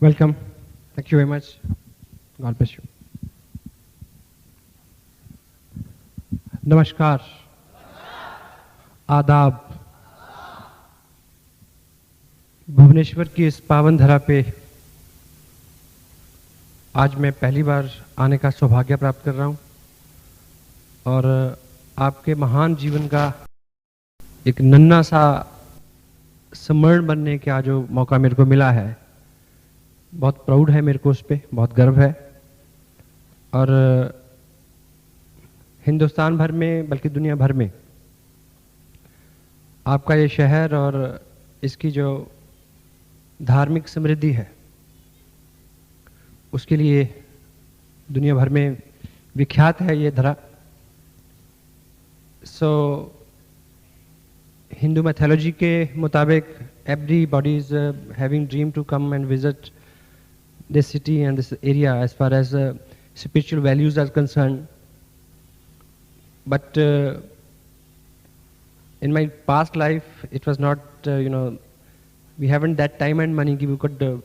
Welcome. Thank you very much. God bless you. नमस्कार, आदाब। भुवनेश्वर की इस पावन धरा पे आज मैं पहली बार आने का सौभाग्य प्राप्त कर रहा हूँ और आपके महान जीवन का एक नन्हा सा स्मरण बनने का जो मौका मेरे को मिला है, बहुत प्राउड है मेरे को, उस पर बहुत गर्व है। और हिंदुस्तान भर में बल्कि दुनिया भर में आपका ये शहर और इसकी जो धार्मिक समृद्धि है उसके लिए दुनिया भर में विख्यात है ये धरा। हिंदू मैथोलॉजी के मुताबिक everybody is having dream to come and visit this city and this area as far as spiritual values are concerned. But in my past life, it was not, we haven't that time and money we could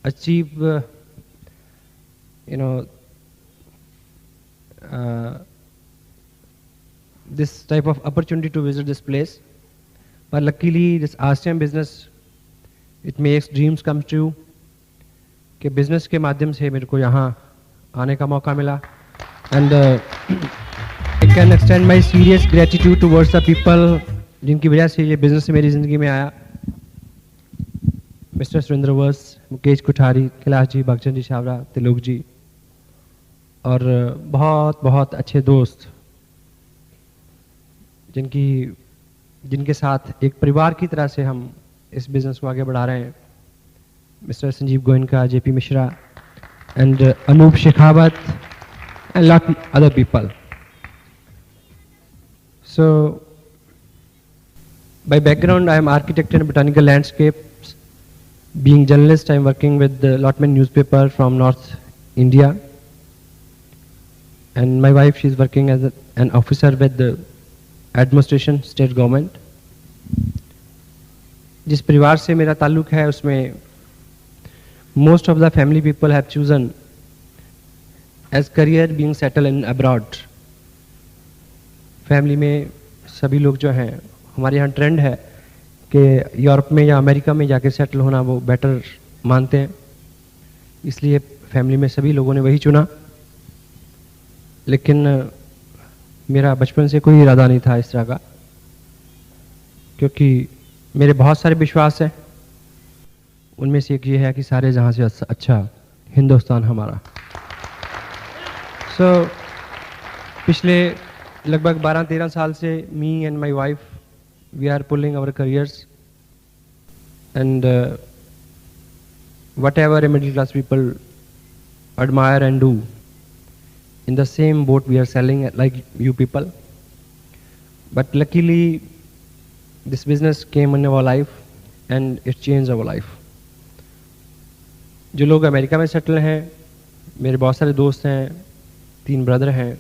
achieve, this type of opportunity to visit this place. But luckily, this RCM business, it makes dreams come true. कि business के माध्यम से मेरे को यहाँ आने का मौका मिला. And I can extend my serious gratitude towards the people जिनकी वजह से ये business मेरी ज़िंदगी में आया. Mr. सुरेंद्र वत्स, मुकेश कुठारी, कैलाश जी, भगचंद जी छावरा, तिलोक जी और बहुत बहुत अच्छे दोस्त जिनके साथ एक परिवार की तरह से हम इस बिजनेस को आगे बढ़ा रहे हैं. Mister Sanjeev Goenka, JP Mishra and Anoop Shekhawat and lot other people. So by background I am architect in botanical landscapes. Being journalist, I am working with the Lotman newspaper from North India. And my wife, she is working as an officer with the administration, state government. जिस परिवार से मेरा ताल्लुक है उसमें most of the family people have chosen as career being settled in abroad. Family में सभी लोग जो हैं, हमारे यहाँ ट्रेंड है कि यूरोप में या अमेरिका में जाके सेटल होना वो बेटर मानते हैं, इसलिए फैमिली में सभी लोगों ने वही चुना. लेकिन मेरा बचपन से कोई इरादा नहीं था इस तरह का, क्योंकि मेरे बहुत सारे विश्वास हैं. उनमें से एक ये है कि सारे जहाँ से अच्छा हिंदुस्तान हमारा. पिछले लगभग 12-13 साल से me and my wife we are pulling our careers and whatever a middle class people admire and do, in the same boat we are selling like you people. But luckily this business came in our life and it changed our life. जो लोग America में settle हैं, मेरे बहुत सारे दोस्त हैं, 3 brother हैं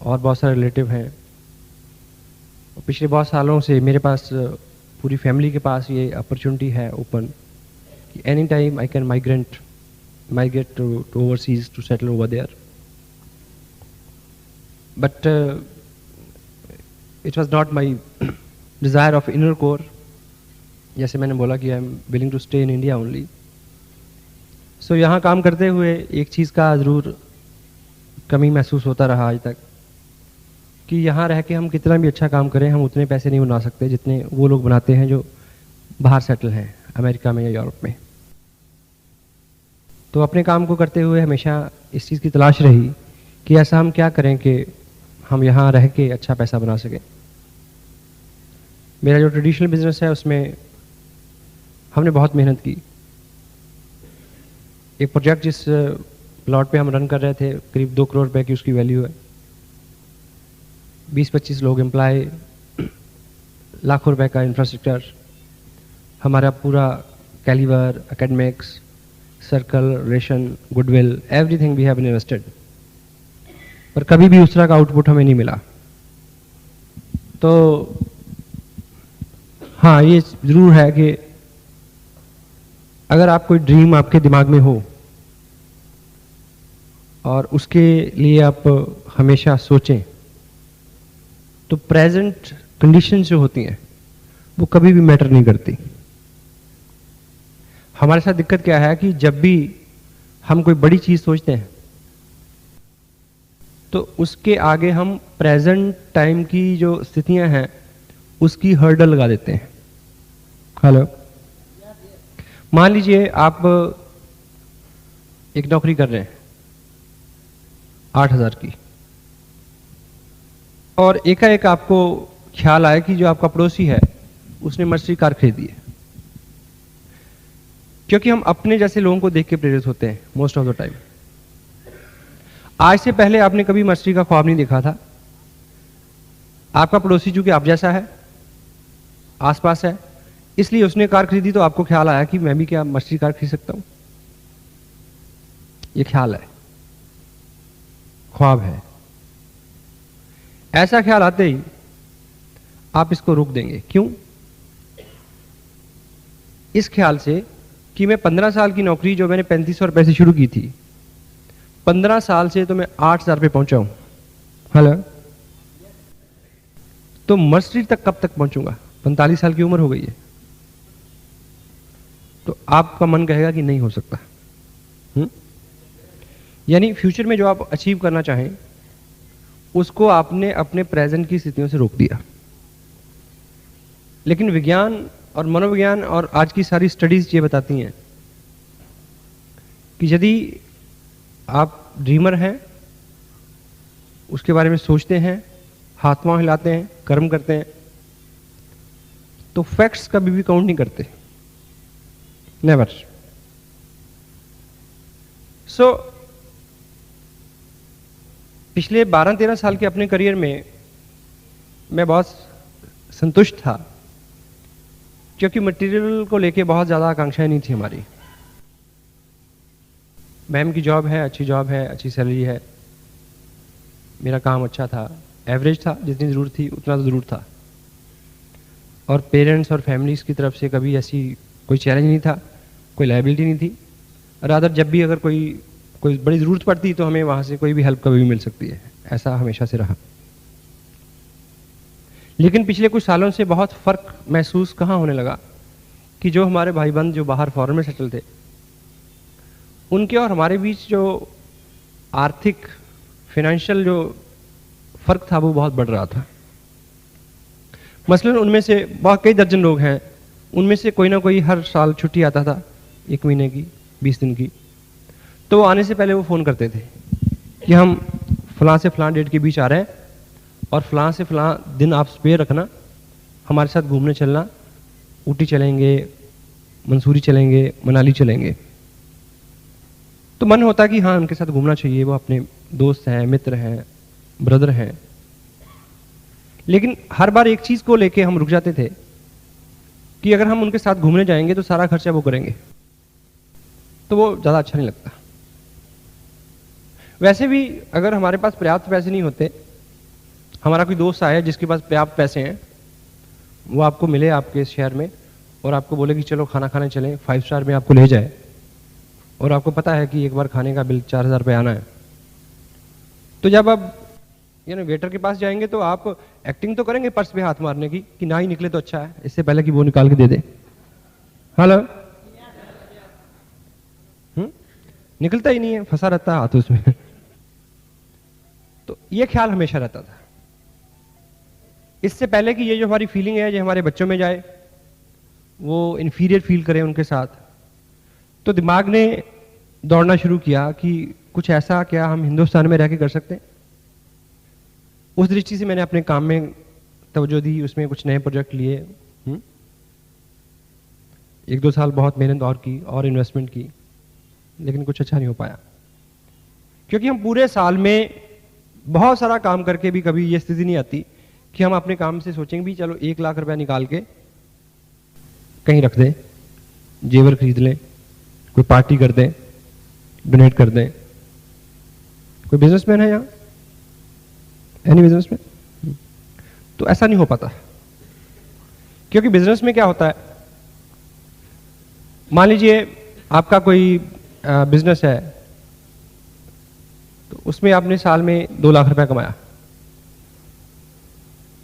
और बहुत सारे रिलेटिव हैं. पिछले बहुत सालों से मेरे पास, पूरी फैमिली के पास ये अपॉर्चुनिटी है ओपन कि any time I can migrate to overseas to settle over there. But it was not my desire of inner core. जैसे मैंने बोला कि I am willing to stay in India only. So यहाँ काम करते हुए एक चीज़ का ज़रूर कमी महसूस होता रहा आज तक कि यहाँ रह के हम कितना भी अच्छा काम करें, हम उतने पैसे नहीं बना सकते जितने वो लोग बनाते हैं जो बाहर सेटल हैं, अमेरिका में या यूरोप में. तो अपने काम को करते हुए हमेशा इस चीज़ की तलाश रही कि ऐसा हम क्या करें कि हम यहाँ रह के अच्छा पैसा बना सकें. मेरा जो ट्रेडिशनल बिजनेस है उसमें हमने बहुत मेहनत की. एक प्रोजेक्ट जिस प्लॉट पे हम रन कर रहे थे, करीब 2 करोड़ रुपए की उसकी वैल्यू है. 20-25 लोग एम्प्लॉय, लाखों रुपए का इंफ्रास्ट्रक्चर, हमारा पूरा calibre, academics, circle, ration, goodwill, everything we have invested. पर कभी भी उस तरह का आउटपुट हमें नहीं मिला. तो हाँ, ये ज़रूर है कि अगर आप कोई ड्रीम आपके दिमाग में हो और उसके लिए आप हमेशा सोचें, तो प्रेजेंट कंडीशन जो होती हैं वो कभी भी मैटर नहीं करती। हमारे साथ दिक्कत क्या है कि जब भी हम कोई बड़ी चीज सोचते हैं तो उसके आगे हम प्रेजेंट टाइम की जो स्थितियां हैं उसकी हर्डल लगा देते हैं। हेलो, मान लीजिए आप एक नौकरी कर रहे हैं 8,000 की, और एकाएक आपको ख्याल आया कि जो आपका पड़ोसी है उसने मर्सिडीज कार खरीदी है। क्योंकि हम अपने जैसे लोगों को देख के प्रेरित होते हैं मोस्ट ऑफ द टाइम। आज से पहले आपने कभी मर्सिडीज का ख्वाब नहीं देखा था। आपका पड़ोसी जो कि आप जैसा है, आसपास है, इसलिए उसने कार खरीदी तो आपको ख्याल आया कि मैं भी क्या मर्सिडीज कार खरीद सकता हूं। ये ख्याल है, ख्वाब है। ऐसा ख्याल आते ही आप इसको रोक देंगे। क्यों? इस ख्याल से कि मैं 15 साल की नौकरी जो मैंने 3500 रुपए से शुरू की थी, 15 साल से तो मैं 8,000 पे पहुंचा हूं। हेलो, तो मर्सिडीज तक कब तक पहुंचूंगा? 45 साल की उम्र हो गई है। तो आपका मन कहेगा कि नहीं हो सकता। यानी फ्यूचर में जो आप अचीव करना चाहें उसको आपने अपने प्रेजेंट की स्थितियों से रोक दिया। लेकिन विज्ञान और मनोविज्ञान और आज की सारी स्टडीज ये बताती हैं कि यदि आप ड्रीमर हैं, उसके बारे में सोचते हैं, हाथ पांव हिलाते हैं, कर्म करते हैं, तो फैक्ट्स कभी भी काउंट नहीं करते। नेवर। सो पिछले 12-13 साल के अपने करियर में मैं बहुत संतुष्ट था, क्योंकि मटेरियल को लेके बहुत ज़्यादा आकांक्षाएं नहीं थी हमारी। मैम की जॉब है, अच्छी जॉब है, अच्छी सैलरी है, मेरा काम अच्छा था, एवरेज था, जितनी ज़रूरत थी उतना तो ज़रूर था। और पेरेंट्स और फैमिलीज़ की तरफ से कभी ऐसी कोई चैलेंज नहीं था, कोई लायबिलिटी नहीं थी। रादर जब भी अगर कोई बड़ी ज़रूरत पड़ती तो हमें वहाँ से कोई भी हेल्प कभी भी मिल सकती है, ऐसा हमेशा से रहा। लेकिन पिछले कुछ सालों से बहुत फ़र्क महसूस कहाँ होने लगा कि जो हमारे भाई बंद जो बाहर फॉरेन में सेटल थे, उनके और हमारे बीच जो आर्थिक फाइनेंशियल जो फ़र्क था वो बहुत बढ़ रहा था। मसलन उनमें से बहुत कई दर्जन लोग हैं, उनमें से कोई ना कोई हर साल छुट्टी आता था, 1 महीने की, 20 दिन की। तो वो आने से पहले वो फ़ोन करते थे कि हम फ़लाँ से फ़लाँ डेट के बीच आ रहे हैं और फ़लाँ से फ़लाँ दिन आप स्पेयर रखना, हमारे साथ घूमने चलना, ऊटी चलेंगे, मंसूरी चलेंगे, मनाली चलेंगे। तो मन होता कि हाँ उनके साथ घूमना चाहिए, वो अपने दोस्त हैं, मित्र हैं, ब्रदर हैं। लेकिन हर बार एक चीज़ को लेके हम रुक जाते थे कि अगर हम उनके साथ घूमने जाएंगे तो सारा खर्चा वो करेंगे, तो वो ज़्यादा अच्छा नहीं लगता। वैसे भी अगर हमारे पास पर्याप्त पैसे नहीं होते, हमारा कोई दोस्त आया जिसके पास पर्याप्त पैसे हैं, वो आपको मिले आपके शहर में और आपको बोले कि चलो खाना खाने चलें, 5 स्टार में आपको ले जाए, और आपको पता है कि एक बार खाने का बिल 4,000 रुपये आना है, तो जब आप वेटर के पास जाएंगे तो आप एक्टिंग तो करेंगे पर्स पे हाथ मारने की कि ना ही निकले तो अच्छा है, इससे पहले कि वो निकाल के दे दे। हेलो, निकलता ही नहीं है, फंसा रहता है हाथ उसमें। तो ये ख्याल हमेशा रहता था, इससे पहले कि ये जो हमारी फीलिंग है जो हमारे बच्चों में जाए, वो इन्फीरियर फील करें उनके साथ, तो दिमाग ने दौड़ना शुरू किया कि कुछ ऐसा क्या हम हिंदुस्तान में रह के कर सकते हैं। उस दृष्टि से मैंने अपने काम में तवज्जो दी, उसमें कुछ नए प्रोजेक्ट लिए, 1-2 साल बहुत मेहनत और की और इन्वेस्टमेंट की, लेकिन कुछ अच्छा नहीं हो पाया। क्योंकि हम पूरे साल में बहुत सारा काम करके भी कभी ये स्थिति नहीं आती कि हम अपने काम से सोचेंगे भी चलो 1 लाख रुपया निकाल के कहीं रख दें, जेवर खरीद लें, कोई पार्टी कर दें, डोनेट कर दें। कोई बिजनेसमैन है यहाँ? Any businessman? तो ऐसा नहीं हो पाता, क्योंकि बिजनेस में क्या होता है, मान लीजिए आपका कोई बिजनेस है, तो उसमें आपने साल में 2 लाख रुपए कमाया,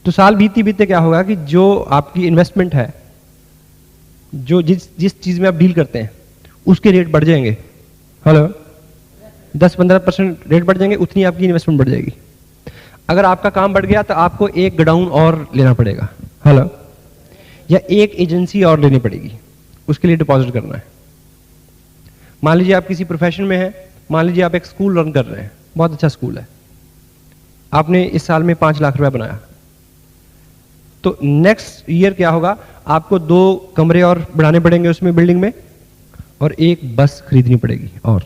तो साल बीतते बीतते क्या होगा कि जो आपकी इन्वेस्टमेंट है, जो जिस जिस चीज में आप डील करते हैं, उसके रेट बढ़ जाएंगे। हेलो, 10-15% रेट बढ़ जाएंगे, उतनी आपकी इन्वेस्टमेंट बढ़ जाएगी। अगर आपका काम बढ़ गया तो आपको एक गोडाउन और लेना पड़ेगा, हेलो, या एक एजेंसी और लेनी पड़ेगी, उसके लिए डिपॉजिट करना है। मान लीजिए आप किसी प्रोफेशन में हैं, मान लीजिए आप एक स्कूल रन कर रहे हैं, बहुत अच्छा स्कूल है, आपने इस साल में 5 लाख रुपए बनाया, तो नेक्स्ट ईयर क्या होगा, आपको 2 कमरे और बढ़ाने पड़ेंगे उसमें बिल्डिंग में, और एक बस खरीदनी पड़ेगी। और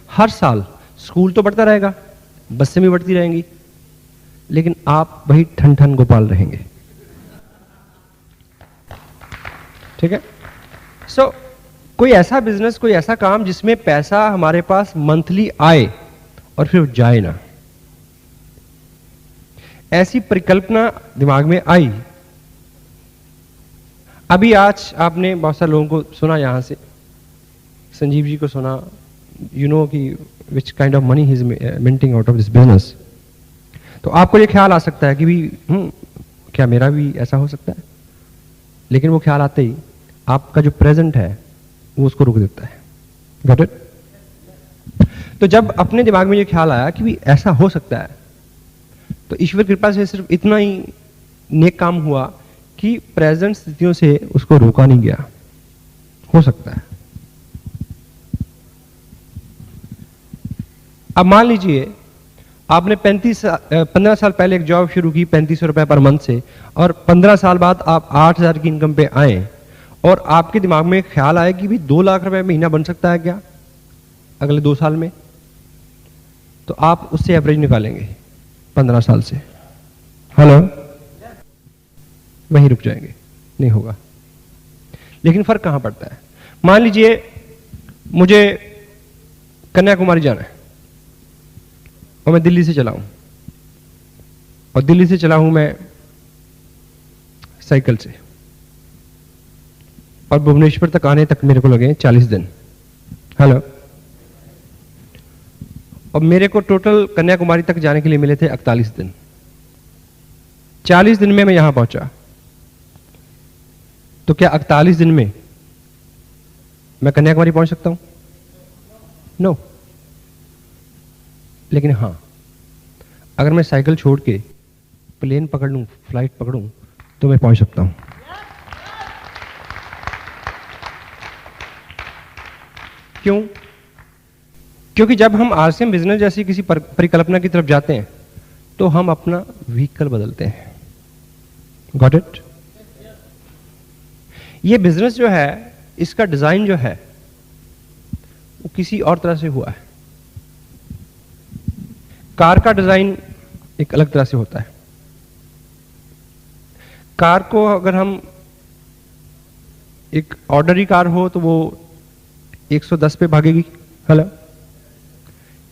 हर साल स्कूल तो बढ़ता रहेगा, बसें भी बढ़ती रहेंगी, लेकिन आप वही ठन ठन गोपाल रहेंगे। ठीक है? सो कोई ऐसा बिजनेस, कोई ऐसा काम जिसमें पैसा हमारे पास मंथली आए और फिर जाए ना, ऐसी परिकल्पना दिमाग में आई। अभी आज आपने बहुत सारे लोगों को सुना, यहां से संजीव जी को सुना, यू नो कि which kind of money he is minting out of this business. तो आपको ये ख्याल आ सकता है कि भी क्या मेरा भी ऐसा हो सकता है, लेकिन वो ख्याल आते ही आपका जो प्रेजेंट है वो उसको रोक देता है। Got it? तो जब अपने दिमाग में ये ख्याल आया कि भी ऐसा हो सकता है, तो ईश्वर कृपा से सिर्फ इतना ही नेक काम हुआ कि प्रेजेंट स्थितियों से उसको रोका नहीं गया। हो सकता है। अब मान लीजिए आपने 15 साल पहले एक जॉब शुरू की 3500 रुपए पर मंथ से, और 15 साल बाद आप 8000 की इनकम पे आए, और आपके दिमाग में ख्याल आया कि भी 2 लाख रुपए महीना बन सकता है क्या अगले 2 साल में, तो आप उससे एवरेज निकालेंगे 15 साल से। हेलो, वहीं रुक जाएंगे, नहीं होगा। लेकिन फर्क कहां पड़ता है? मान लीजिए मुझे कन्याकुमारी जाना है और मैं दिल्ली से चला हूं, और दिल्ली से चला हूं मैं साइकिल से, और भुवनेश्वर तक आने तक मेरे को लगे 40 दिन। हेलो, और मेरे को टोटल कन्याकुमारी तक जाने के लिए मिले थे 41 दिन। 40 दिन में मैं यहां पहुंचा, तो क्या 41 दिन में मैं कन्याकुमारी पहुंच सकता हूं? नो। लेकिन हां, अगर मैं साइकिल छोड़ के प्लेन पकड़ लूं, फ्लाइट पकड़ूं, तो मैं पहुंच सकता हूं। क्यों? क्योंकि जब हम आरसीएम बिजनेस जैसी किसी परिकल्पना की तरफ जाते हैं, तो हम अपना व्हीकल बदलते हैं। Got it? ये बिजनेस जो है, इसका डिजाइन जो है वो किसी और तरह से हुआ है। कार का डिजाइन एक अलग तरह से होता है। कार को अगर हम, एक ऑर्डनरी कार हो तो वो 110 पे भागेगी। हेलो,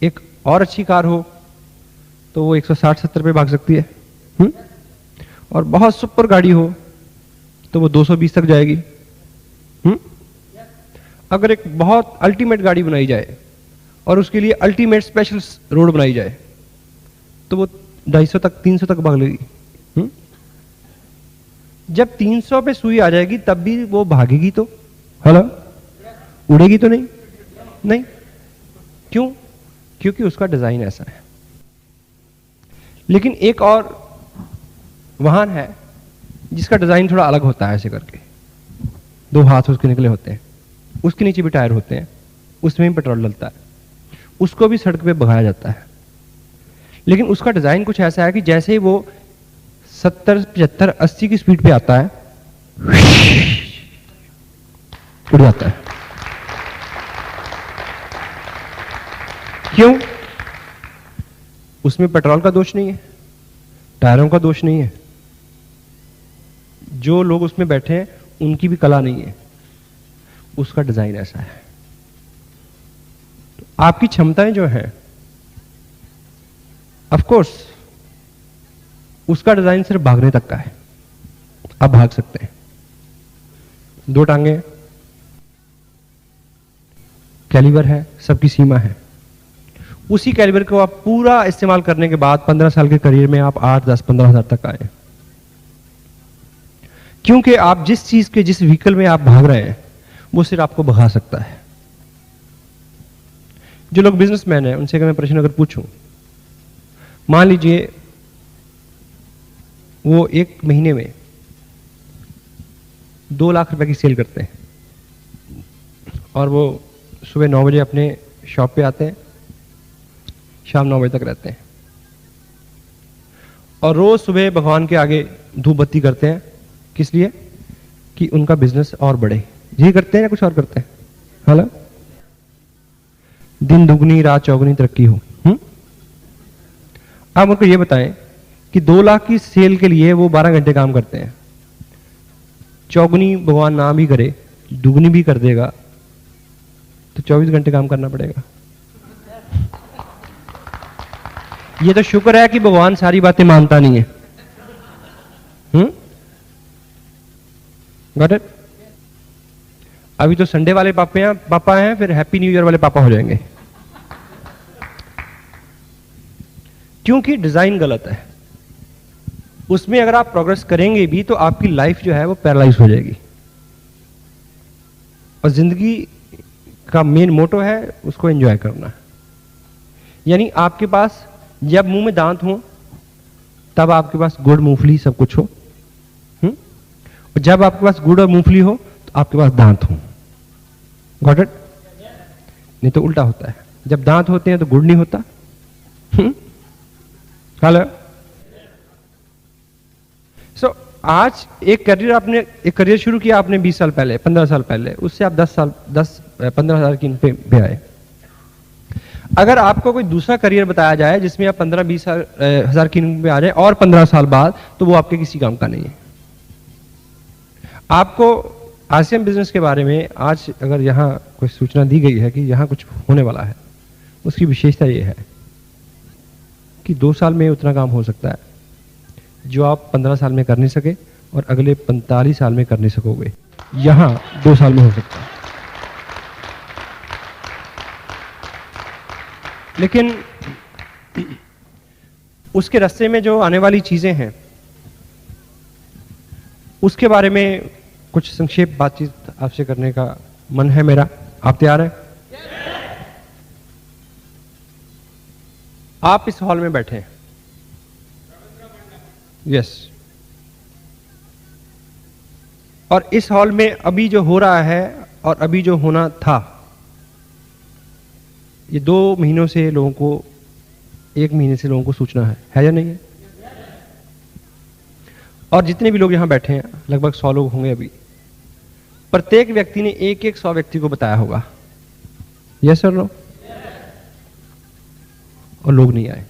एक और अच्छी कार हो तो वो 160-70 पे भाग सकती है। और बहुत सुपर गाड़ी हो तो वो 220 तक जाएगी। अगर एक बहुत अल्टीमेट गाड़ी बनाई जाए और उसके लिए अल्टीमेट स्पेशल रोड बनाई जाए, तो वो 250 तक, 300 तक भाग लेगी। जब 300 पे सुई आ जाएगी तब भी वो भागेगी तो? हेलो, उड़ेगी तो नहीं? नहीं। क्यों? क्योंकि उसका डिजाइन ऐसा है। लेकिन एक और वाहन है जिसका डिजाइन थोड़ा अलग होता है, ऐसे करके 2 हाथ उसके निकले होते हैं, उसके नीचे भी टायर होते हैं, उसमें भी पेट्रोल डलता है, उसको भी सड़क पे भगाया जाता है। लेकिन उसका डिजाइन कुछ ऐसा है कि जैसे ही वो 70, 75, 80 की स्पीड पे आता है, उड़ जाता है। क्यों? उसमें पेट्रोल का दोष नहीं है, टायरों का दोष नहीं है, जो लोग उसमें बैठे हैं उनकी भी कला नहीं है, उसका डिजाइन ऐसा है। तो आपकी क्षमताएं जो है, ऑफ कोर्स उसका डिजाइन सिर्फ भागने तक का है, आप भाग सकते हैं, 2 टांगे, कैलिबर है, सबकी सीमा है। उसी कैलिबर को आप पूरा इस्तेमाल करने के बाद 15 साल के करियर में आप 8, 10, 15 हज़ार तक आए। क्योंकि आप जिस चीज के, जिस व्हीकल में आप भाग रहे हैं, वो सिर्फ आपको भगा सकता है। जो लोग बिजनेसमैन हैं उनसे अगर मैं प्रश्न अगर पूछूं, मान लीजिए वो एक महीने में 2 लाख रुपए की सेल करते हैं और वो सुबह 9 बजे अपने शॉप पे आते हैं, शाम 9 बजे तक रहते हैं और रोज सुबह भगवान के आगे धूप बत्ती करते हैं। किस लिए? कि उनका बिजनेस और बढ़े। यही करते हैं या कुछ और करते हैं? हाला दिन दुगनी रात चौगुनी तरक्की हो। आप उनको ये बताएं कि 2 लाख की सेल के लिए वो 12 घंटे काम करते हैं, चौगुनी भगवान ना भी करे, दुगनी भी कर देगा तो 24 घंटे काम करना पड़ेगा। ये तो शुक्र है कि भगवान सारी बातें मानता नहीं है। Got it? अभी तो संडे वाले पापा हैं, फिर हैप्पी न्यू ईयर वाले पापा हो जाएंगे, क्योंकि डिजाइन गलत है। उसमें अगर आप प्रोग्रेस करेंगे भी तो आपकी लाइफ जो है वो पैरालाइज हो जाएगी। और जिंदगी का मेन मोटो है उसको एंजॉय करना। यानी आपके पास जब मुंह में दांत हो तब आपके पास गुड़ मूंगफली सब कुछ हो, और जब आपके पास गुड़ और मूंगफली हो तो आपके पास दांत हो। Got it? नहीं तो उल्टा होता है, जब दांत होते हैं तो गुड़ नहीं होता। हेलो। सो आज एक करियर शुरू किया आपने 20 साल पहले, 15 साल पहले, उससे आप 15 हज़ार की पे आए। अगर आपको कोई दूसरा करियर बताया जाए जिसमें आप 15-20 हज़ार की पे आ जाए और 15 साल बाद, तो वो आपके किसी काम का नहीं है। आपको आसियान बिजनेस के बारे में आज अगर यहाँ कोई सूचना दी गई है कि यहाँ कुछ होने वाला है, उसकी विशेषता ये है कि 2 साल में उतना काम हो सकता है जो आप 15 साल में कर नहीं सके और अगले 45 साल में कर नहीं सकोगे, यहाँ 2 साल में हो सकता है। लेकिन उसके रास्ते में जो आने वाली चीजें हैं उसके बारे में कुछ संक्षेप बातचीत आपसे करने का मन है मेरा। आप तैयार हैं? आप इस हॉल में बैठे हैं। यस। और इस हॉल में अभी जो हो रहा है और अभी जो होना था, ये 2 महीनों से लोगों को, 1 महीने से लोगों को सूचना है या नहीं है? और जितने भी लोग यहां बैठे हैं, लगभग 100 लोग होंगे अभी, प्रत्येक व्यक्ति ने एक 100 व्यक्ति को बताया होगा। यस और नो? और लोग नहीं आए।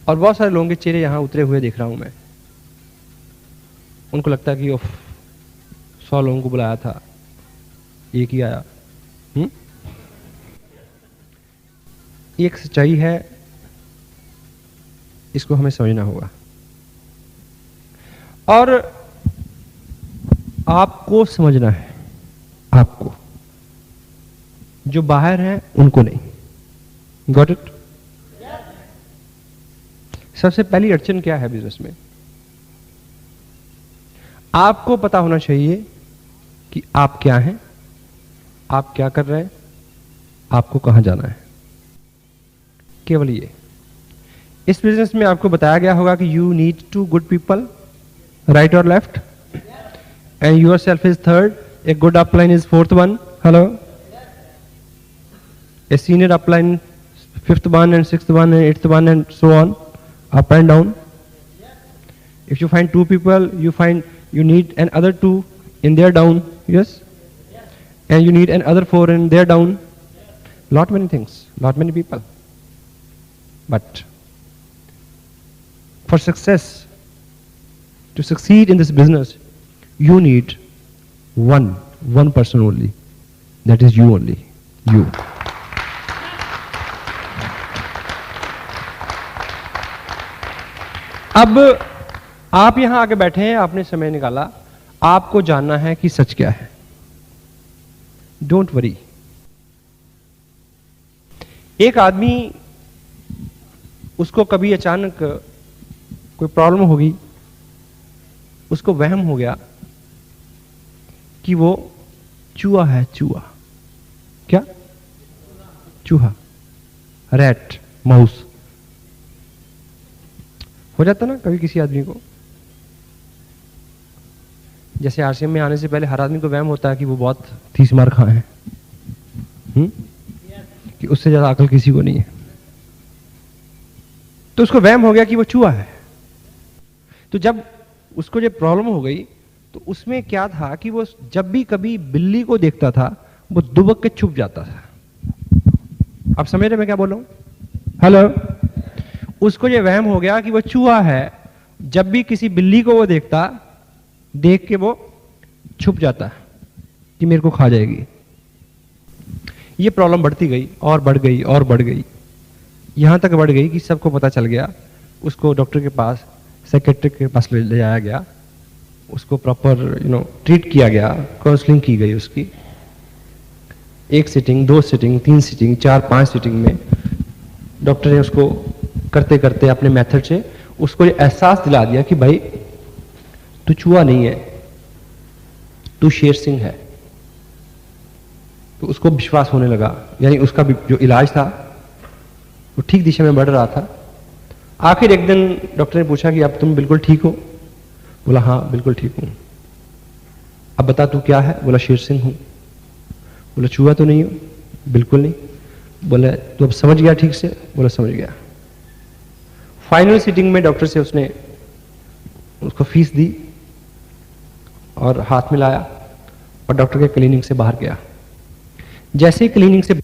और बहुत सारे लोगों के चेहरे यहां उतरे हुए देख रहा हूं मैं। उनको लगता है कि 100 लोगों को बुलाया था, एक ही आया। एक सच्चाई है, इसको हमें समझना होगा। और आपको समझना है, आपको, जो बाहर है उनको नहीं। Got it? सबसे पहली अड़चन क्या है बिजनेस में? आपको पता होना चाहिए कि आप क्या हैं, आप क्या कर रहे हैं, आपको कहां जाना है। केवल ये। इस बिजनेस में आपको बताया गया होगा कि you need 2 good people, right और left, and yourself is third, a good upline is 4th one, hello, a senior upline 5th one and 6th one and 8th one and so on, up and down. If you find 2 people, you need another 2 in their down, yes, and you need another 4 in their down. Lot many things, lot many people. But for success, to succeed in this business, you need one person only. That is you only. You. अब आप यहां आके बैठे हैं, आपने समय निकाला, आपको जानना है कि सच क्या है। Don't worry. एक आदमी, उसको कभी अचानक कोई प्रॉब्लम होगी, उसको वहम हो गया कि वो चूहा है। चूहा क्या? चूहा, रैट, माउस। हो जाता ना कभी किसी आदमी को। जैसे आरसीएम में आने से पहले हर आदमी को वहम होता है कि वो बहुत 30 मार खाए हैं, कि उससे ज्यादा अकल किसी को नहीं है। तो उसको वहम हो गया कि वो चूहा है। तो जब उसको जब प्रॉब्लम हो गई, तो उसमें क्या था कि वो जब भी कभी बिल्ली को देखता था, वो दुबक के छुप जाता था। आप समझ रहे मैं क्या बोल रहा हूं? हेलो। उसको ये वहम हो गया कि वो चूहा है। जब भी किसी बिल्ली को वो देखता, देख के वो छुप जाता कि मेरे को खा जाएगी। ये प्रॉब्लम बढ़ती गई और बढ़ गई और बढ़ गई, यहां तक बढ़ गई कि सबको पता चल गया। उसको डॉक्टर के पास, साइकेट्रिक के पास ले जाया गया, उसको प्रॉपर ट्रीट किया गया, काउंसलिंग की गई उसकी। 1 सीटिंग, 2 सीटिंग, 3 सीटिंग, 4, 5 सीटिंग में डॉक्टर ने उसको करते करते अपने मेथड से उसको ये एहसास दिला दिया कि भाई तू चूहा नहीं है, तू शेर सिंह है। तो उसको विश्वास होने लगा, यानी उसका जो इलाज था वो ठीक दिशा में बढ़ रहा था। आखिर एक दिन डॉक्टर ने पूछा कि अब तुम बिल्कुल ठीक हो? बोला हाँ बिल्कुल ठीक हूं। अब बता तू क्या है? बोला शेर सिंह हूं। बोला चूहा तो नहीं हो? बिल्कुल नहीं। बोले तू अब समझ गया ठीक से? बोला समझ गया। फाइनल सीटिंग में डॉक्टर से उसने उसको फीस दी और हाथ मिलाया और डॉक्टर के क्लिनिक से बाहर गया। जैसे ही क्लिनिक से